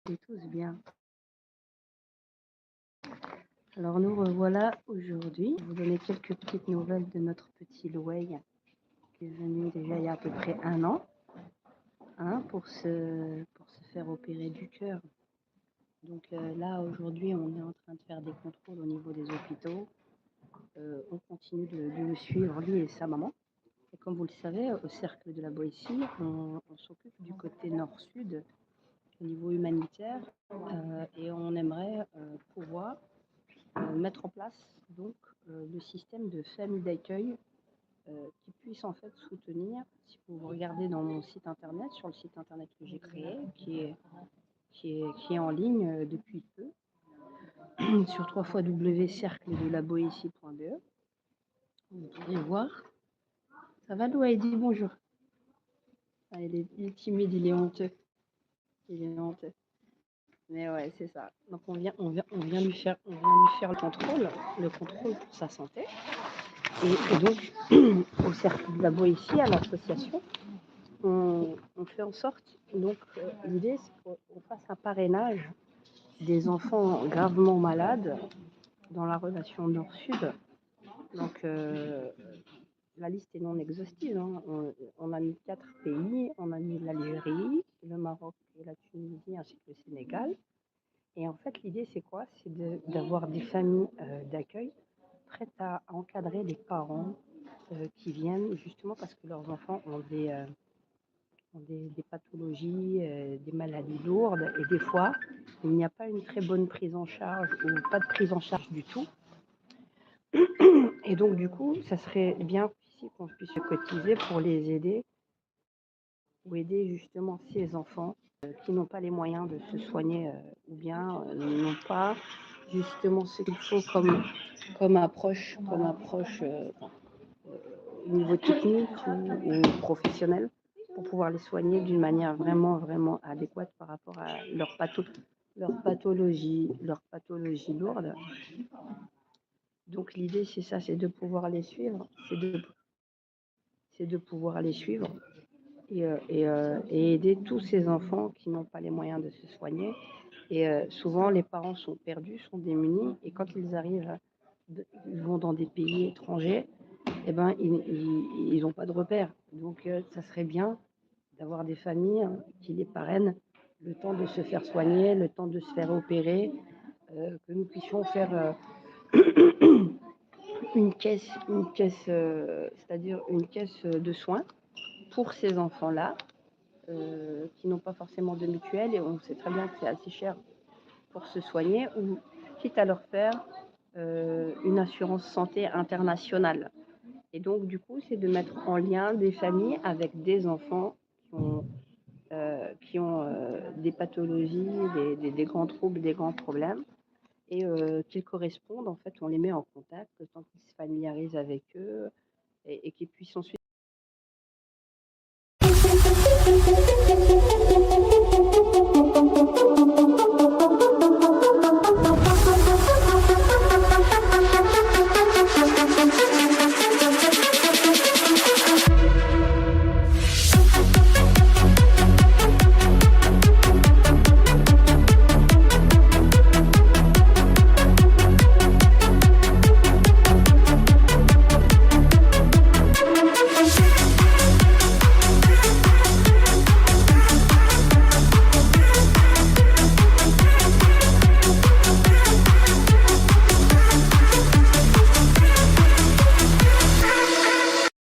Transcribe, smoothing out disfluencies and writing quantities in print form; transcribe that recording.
Et tous bien. Alors nous revoilà aujourd'hui. Je vais vous donner quelques petites nouvelles de notre petit Louey qui est venu déjà il y a à peu près un an pour se faire opérer du cœur. Donc là aujourd'hui on est en train de faire des contrôles au niveau des hôpitaux. On continue de le suivre lui et sa maman. Et comme vous le savez, au cercle de la Boétie, on s'occupe du côté nord-sud au niveau humanitaire et on aimerait pouvoir mettre en place donc le système de famille d'accueil qui puisse en fait soutenir, si vous regardez dans mon site internet, sur le site internet que j'ai créé, qui est en ligne depuis peu, sur www.cercledelaboétie.be, vous pourrez voir. Ça va, Loa? Il dit bonjour. Ah, il est timide, il est honteux. Il est honteux. Mais ouais, c'est ça. Donc on vient lui faire le contrôle pour sa santé. Et donc, au cercle de la Boétie, à l'association, on fait en sorte, donc l'idée c'est qu'on fasse un parrainage des enfants gravement malades dans la relation nord-sud. Donc la liste est non exhaustive, hein. On a mis 4 pays, on a mis l'Algérie, le Maroc et la Tunisie ainsi que le Sénégal. Et en fait l'idée c'est quoi? C'est d'avoir des familles d'accueil prêtes à encadrer les parents qui viennent justement parce que leurs enfants ont des pathologies, des maladies lourdes et des fois il n'y a pas une très bonne prise en charge ou pas de prise en charge du tout. Et donc du coup ça serait bien ici qu'on puisse se cotiser pour les aider ou aider justement ces enfants qui n'ont pas les moyens de se soigner ou bien n'ont pas justement ce qu'il faut comme approche au niveau technique ou professionnel pour pouvoir les soigner d'une manière vraiment adéquate par rapport à leur pathologie lourde. Donc l'idée c'est ça, c'est de pouvoir les suivre, et aider tous ces enfants qui n'ont pas les moyens de se soigner. Et souvent les parents sont perdus, sont démunis, et quand ils arrivent, ils vont dans des pays étrangers, eh ben, ils n'ont pas de repères. Donc ça serait bien d'avoir des familles qui les parrainent le temps de se faire soigner, le temps de se faire opérer, que nous puissions faire une caisse, c'est-à-dire une caisse de soins pour ces enfants-là qui n'ont pas forcément de mutuelle, et on sait très bien que c'est assez cher pour se soigner, ou quitte à leur faire une assurance santé internationale. Et donc, du coup, c'est de mettre en lien des familles avec des enfants qui ont des pathologies, des grands troubles, des grands problèmes, et qu'ils correspondent. En fait, on les met en contact, le temps qu'ils se familiarisent avec eux et qu'ils puissent ensuite